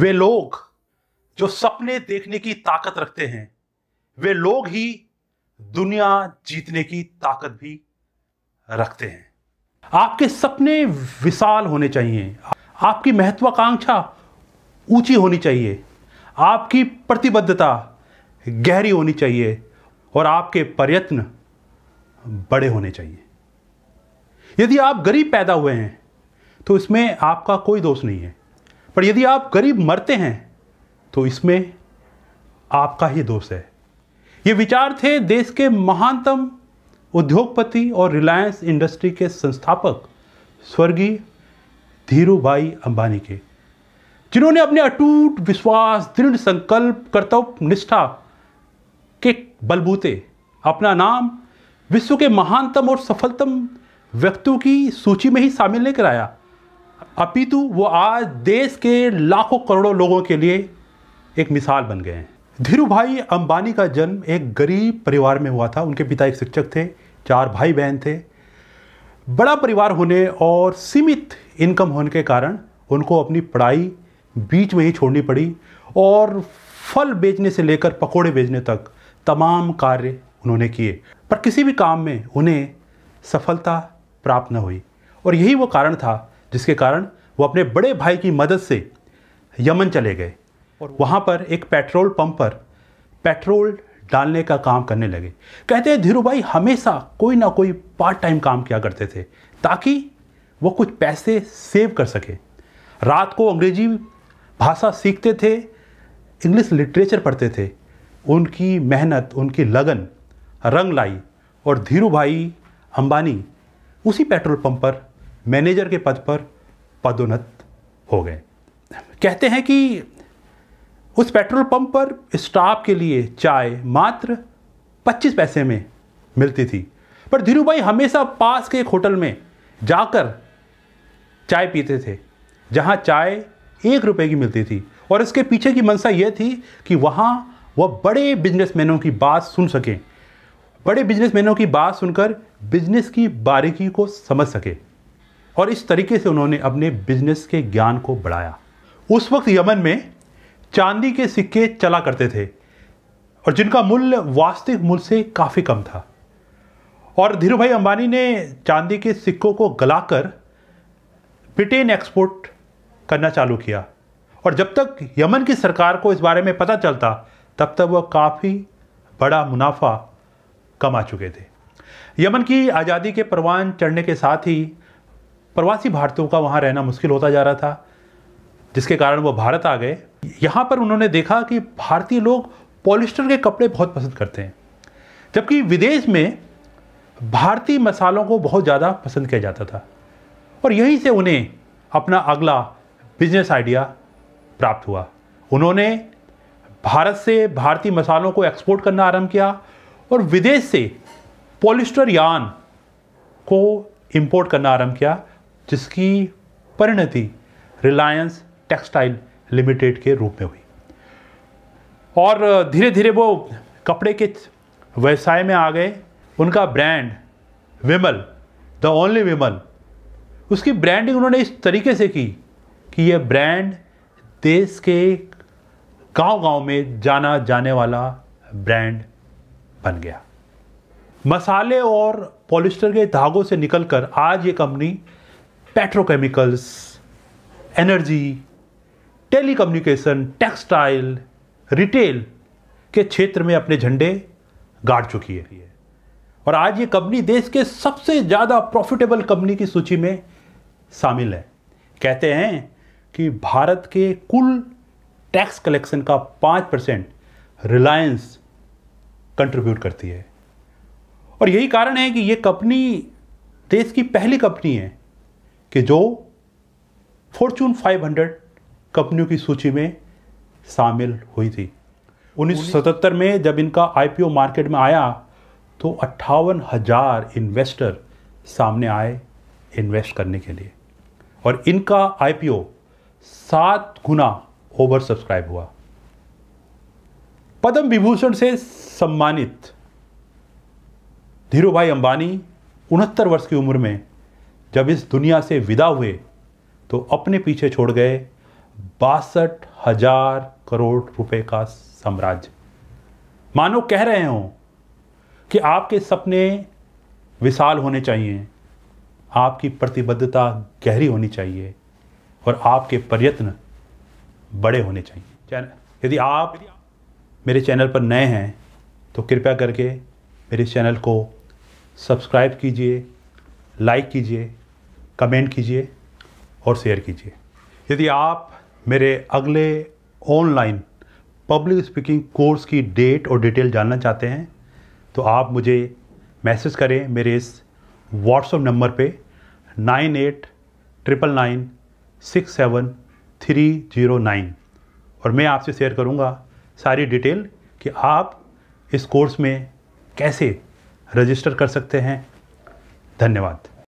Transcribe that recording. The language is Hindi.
वे लोग जो सपने देखने की ताकत रखते हैं, वे लोग ही दुनिया जीतने की ताकत भी रखते हैं। आपके सपने विशाल होने चाहिए, आपकी महत्वाकांक्षा ऊंची होनी चाहिए, आपकी प्रतिबद्धता गहरी होनी चाहिए और आपके प्रयत्न बड़े होने चाहिए। यदि आप गरीब पैदा हुए हैं तो इसमें आपका कोई दोष नहीं है, पर यदि आप गरीब मरते हैं तो इसमें आपका ही दोष है। ये विचार थे देश के महानतम उद्योगपति और रिलायंस इंडस्ट्री के संस्थापक स्वर्गीय धीरूभाई अंबानी के, जिन्होंने अपने अटूट विश्वास, दृढ़ संकल्प, कर्तव्य निष्ठा के बलबूते अपना नाम विश्व के महानतम और सफलतम व्यक्तियों की सूची में ही शामिल नहीं कराया, अपितु वो आज देश के लाखों करोड़ों लोगों के लिए एक मिसाल बन गए हैं। धीरूभाई अंबानी का जन्म एक गरीब परिवार में हुआ था। उनके पिता एक शिक्षक थे, 4 भाई बहन थे। बड़ा परिवार होने और सीमित इनकम होने के कारण उनको अपनी पढ़ाई बीच में ही छोड़नी पड़ी और फल बेचने से लेकर पकोड़े बेचने तक तमाम कार्य उन्होंने किए, पर किसी भी काम में उन्हें सफलता प्राप्त न हुई। और यही वो कारण था जिसके कारण वो अपने बड़े भाई की मदद से यमन चले गए और वहाँ पर एक पेट्रोल पंप पर पेट्रोल डालने का काम करने लगे। कहते हैं धीरूभाई हमेशा कोई ना कोई पार्ट टाइम काम किया करते थे ताकि वो कुछ पैसे सेव कर सके। रात को अंग्रेजी भाषा सीखते थे, इंग्लिश लिटरेचर पढ़ते थे। उनकी मेहनत, उनकी लगन रंग लाई और धीरूभाई अंबानी उसी पेट्रोल पंप पर मैनेजर के पद पर पदोन्नत हो गए। कहते हैं कि उस पेट्रोल पंप पर स्टाफ के लिए चाय मात्र 25 पैसे में मिलती थी, पर धीरूभाई हमेशा पास के एक होटल में जाकर चाय पीते थे जहां चाय 1 रुपए की मिलती थी। और इसके पीछे की मंशा यह थी कि वहां वह बड़े बिजनेसमैनों की बात सुन सकें, बड़े बिजनेसमैनों की बात सुनकर बिजनेस की बारीकी को समझ सके। और इस तरीके से उन्होंने अपने बिजनेस के ज्ञान को बढ़ाया। उस वक्त यमन में चांदी के सिक्के चला करते थे और जिनका मूल्य वास्तविक मूल्य से काफ़ी कम था। और धीरूभाई अंबानी ने चांदी के सिक्कों को गलाकर ब्रिटेन एक्सपोर्ट करना चालू किया। और जब तक यमन की सरकार को इस बारे में पता चलता तब तक वह काफ़ी बड़ा मुनाफा कमा चुके थे। यमन की आज़ादी के परवान चढ़ने के साथ ही प्रवासी भारतीयों का वहाँ रहना मुश्किल होता जा रहा था, जिसके कारण वो भारत आ गए। यहाँ पर उन्होंने देखा कि भारतीय लोग पॉलिस्टर के कपड़े बहुत पसंद करते हैं, जबकि विदेश में भारतीय मसालों को बहुत ज़्यादा पसंद किया जाता था। और यहीं से उन्हें अपना अगला बिजनेस आइडिया प्राप्त हुआ। उन्होंने भारत से भारतीय मसालों को एक्सपोर्ट करना आरंभ किया और विदेश से पॉलिस्टर यार्न को इंपोर्ट करना आरंभ किया, जिसकी परिणति रिलायंस टेक्सटाइल लिमिटेड के रूप में हुई। और धीरे धीरे वो कपड़े के व्यवसाय में आ गए। उनका ब्रांड विमल, द ओनली विमल, उसकी ब्रांडिंग उन्होंने इस तरीके से की कि यह ब्रांड देश के गांव-गांव में जाना जाने वाला ब्रांड बन गया। मसाले और पॉलिस्टर के धागों से निकलकर आज ये company petrochemicals, energy, telecommunication, textile, retail के क्षेत्र में अपने झंडे गाड़ चुकी है। और आज ये कंपनी देश के सबसे ज़्यादा प्रॉफिटेबल कंपनी की सूची में शामिल है। कहते हैं कि भारत के कुल टैक्स कलेक्शन का 5% रिलायंस कंट्रीब्यूट करती है। और यही कारण है कि ये कंपनी देश की पहली कंपनी है कि जो फॉर्च्यून 500 कंपनियों की सूची में शामिल हुई थी। 1977 में जब इनका आईपीओ मार्केट में आया तो 58,000 इन्वेस्टर सामने आए इन्वेस्ट करने के लिए और इनका आईपीओ 7 गुना ओवर सब्सक्राइब हुआ। पद्म विभूषण से सम्मानित धीरूभाई अंबानी 69 वर्ष की उम्र में जब इस दुनिया से विदा हुए तो अपने पीछे छोड़ गए 62,000 करोड़ रुपए का साम्राज्य। मानो कह रहे हो कि आपके सपने विशाल होने चाहिए, आपकी प्रतिबद्धता गहरी होनी चाहिए और आपके प्रयत्न बड़े होने चाहिए। यदि आप मेरे चैनल पर नए हैं तो कृपया करके मेरे चैनल को सब्सक्राइब कीजिए, लाइक कीजिए, कमेंट कीजिए और शेयर कीजिए। यदि आप मेरे अगले ऑनलाइन पब्लिक स्पीकिंग कोर्स की डेट और डिटेल जानना चाहते हैं तो आप मुझे मैसेज करें मेरे इस व्हाट्सएप नंबर पे 9899967309 और मैं आपसे शेयर करूंगा सारी डिटेल कि आप इस कोर्स में कैसे रजिस्टर कर सकते हैं। धन्यवाद।